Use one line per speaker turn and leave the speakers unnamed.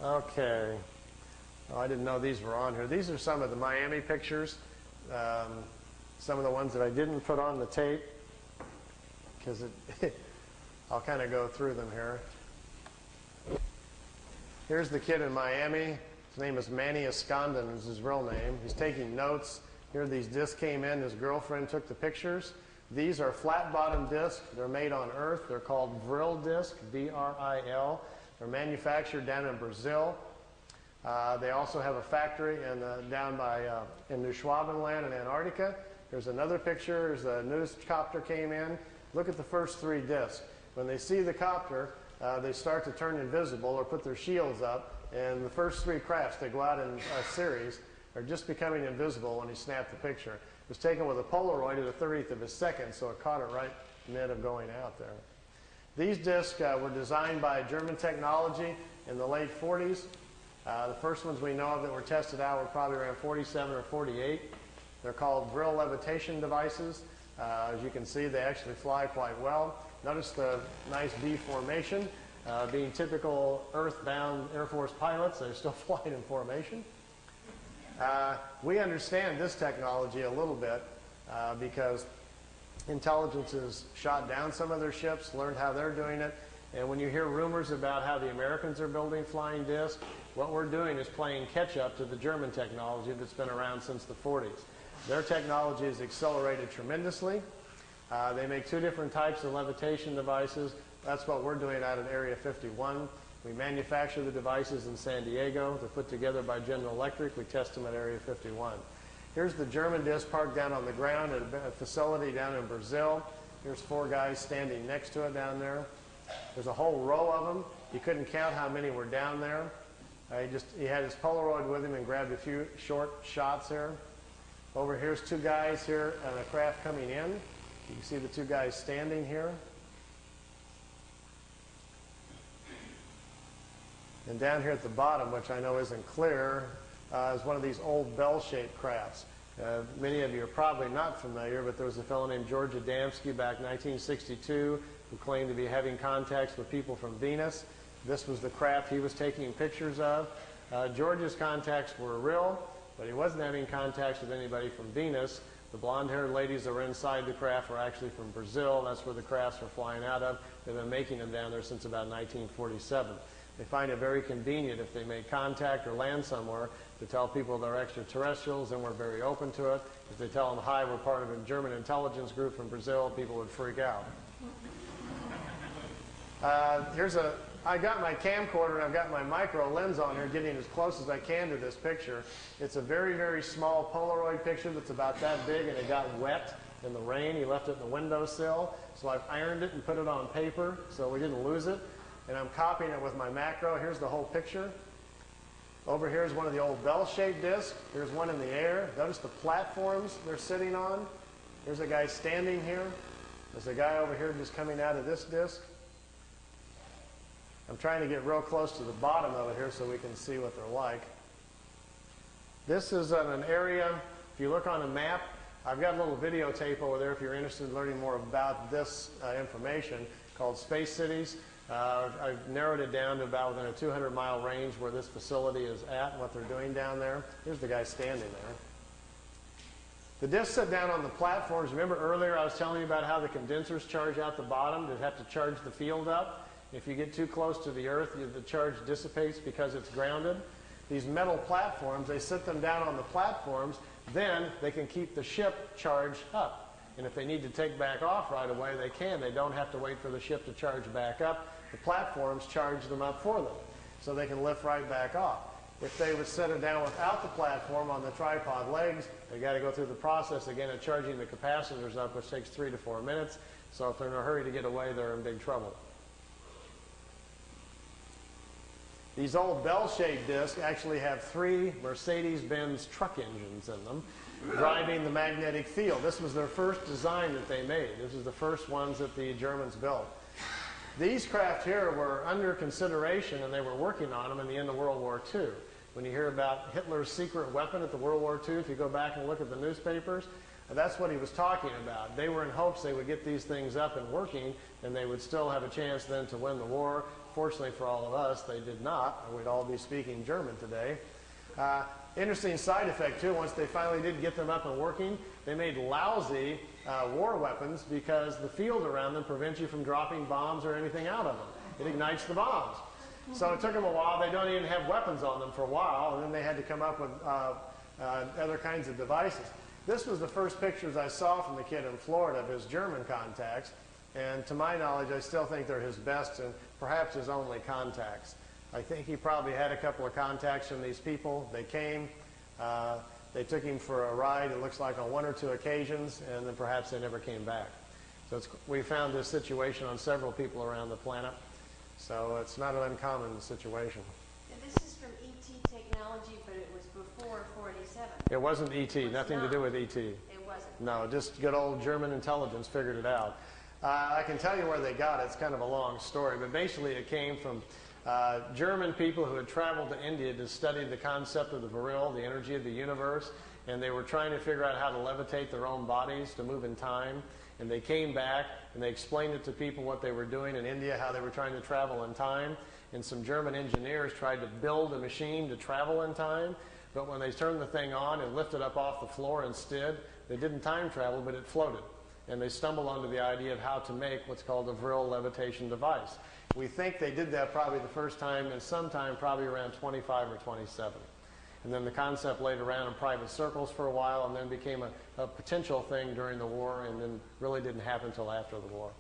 Okay. Oh, I didn't know these were on here. These are some of the Miami pictures. Some of the ones that I didn't put on the tape because I'll kind of go through them here. Here's the kid in Miami. His name is Manny Escondon is his real name. He's taking notes. Here these discs came in. His girlfriend took the pictures. These are flat-bottom discs. They're made on Earth. They're called Vril discs, V-R-I-L. They're manufactured down in Brazil. They also have a factory down in New Schwabenland in Antarctica. Here's another picture. There's a news copter came in. Look at the first three discs. When they see the copter, they start to turn invisible or put their shields up. And the first three crafts, they go out in a series, are just becoming invisible when he snapped the picture. It was taken with a Polaroid at a 30th of a second, so it caught it right in the mid of going out there. These discs were designed by German technology in the late 40s. The first ones we know of that were tested out were probably around 47 or 48. They're called Vril levitation devices. As you can see, they actually fly quite well. Notice the nice V formation. Being typical earthbound Air Force pilots, they're still flying in formation. We understand this technology a little bit because intelligence has shot down some of their ships, learned how they're doing it, and when you hear rumors about how the Americans are building flying discs, what we're doing is playing catch-up to the German technology that's been around since the 40s. Their technology has accelerated tremendously. They make two different types of levitation devices. That's what we're doing out at Area 51. We manufacture the devices in San Diego. They're put together by General Electric. We test them at Area 51. Here's the German disc parked down on the ground at a facility down in Brazil. Here's four guys standing next to it down there. There's a whole row of them. You couldn't count how many were down there. He had his Polaroid with him and grabbed a few short shots here. Over here's two guys here and a craft coming in. You can see the two guys standing here. And down here at the bottom, which I know isn't clear, is one of these old bell-shaped crafts. Many of you are probably not familiar, but there was a fellow named George Adamski back in 1962 who claimed to be having contacts with people from Venus. This was the craft he was taking pictures of. George's contacts were real, but he wasn't having contacts with anybody from Venus. The blonde-haired ladies that were inside the craft were actually from Brazil. That's where the crafts were flying out of. They've been making them down there since about 1947. They find it very convenient if they make contact or land somewhere to tell people they're extraterrestrials, and we're very open to it. If they tell them, hi, we're part of a German intelligence group from Brazil, people would freak out. I got my camcorder and I've got my micro lens on here getting as close as I can to this picture. It's a very, very small Polaroid picture that's about that big, and it got wet in the rain. He left it in the windowsill, so I've ironed it and put it on paper so we didn't lose it. And I'm copying it with my macro. Here's the whole picture. Over here is one of the old bell-shaped discs. Here's one in the air. Notice the platforms they're sitting on. There's a guy standing here. There's a guy over here just coming out of this disc. I'm trying to get real close to the bottom of it here so we can see what they're like. This is an area, if you look on a map, I've got a little videotape over there if you're interested in learning more about this information called Space Cities. I've narrowed it down to about within a 200-mile range where this facility is at and what they're doing down there. Here's the guy standing there. The discs sit down on the platforms. Remember earlier I was telling you about how the condensers charge out the bottom to have to charge the field up? If you get too close to the Earth, the charge dissipates because it's grounded. These metal platforms, they sit them down on the platforms, then they can keep the ship charged up. And if they need to take back off right away, they can. They don't have to wait for the ship to charge back up. The platforms charge them up for them, so they can lift right back off. If they would set it down without the platform on the tripod legs, they got to go through the process again of charging the capacitors up, which takes 3 to 4 minutes. So if they're in a hurry to get away, they're in big trouble. These old bell-shaped discs actually have 3 Mercedes-Benz truck engines in them driving the magnetic field. This was their first design that they made. This is the first ones that the Germans built. These craft here were under consideration, and they were working on them in the end of World War II. When you hear about Hitler's secret weapon at the World War II, if you go back and look at the newspapers, that's what he was talking about. They were in hopes they would get these things up and working, and they would still have a chance then to win the war. fortunately for all of us, they did not, or we'd all be speaking German today. Interesting side effect, too, once they finally did get them up and working, they made lousy war weapons because the field around them prevents you from dropping bombs or anything out of them. It ignites the bombs. So it took them a while. They don't even have weapons on them for a while, and then they had to come up with other kinds of devices. This was the first pictures I saw from the kid in Florida of his German contacts, and to my knowledge, I still think they're his best and perhaps his only contacts. I think he probably had a couple of contacts from these people. They came, they took him for a ride, it looks like on 1 or 2 occasions, and then perhaps they never came back. So we found this situation on several people around the planet, so it's not an uncommon situation.
And this is from ET technology, but it was before 487.
It wasn't ET, nothing to do with ET.
It wasn't.
No, just good old German intelligence figured it out. I can tell you where they got it. It's kind of a long story, but basically it came from German people who had traveled to India to study the concept of the Vril, the energy of the universe, and they were trying to figure out how to levitate their own bodies to move in time. And they came back and they explained it to people what they were doing in India, how they were trying to travel in time. And some German engineers tried to build a machine to travel in time, but when they turned the thing on and lifted up off the floor instead, they didn't time travel, but it floated. And they stumbled onto the idea of how to make what's called a Vril levitation device. We think they did that probably the first time and sometime probably around 25 or 27. And then the concept laid around in private circles for a while and then became a potential thing during the war and then really didn't happen until after the war.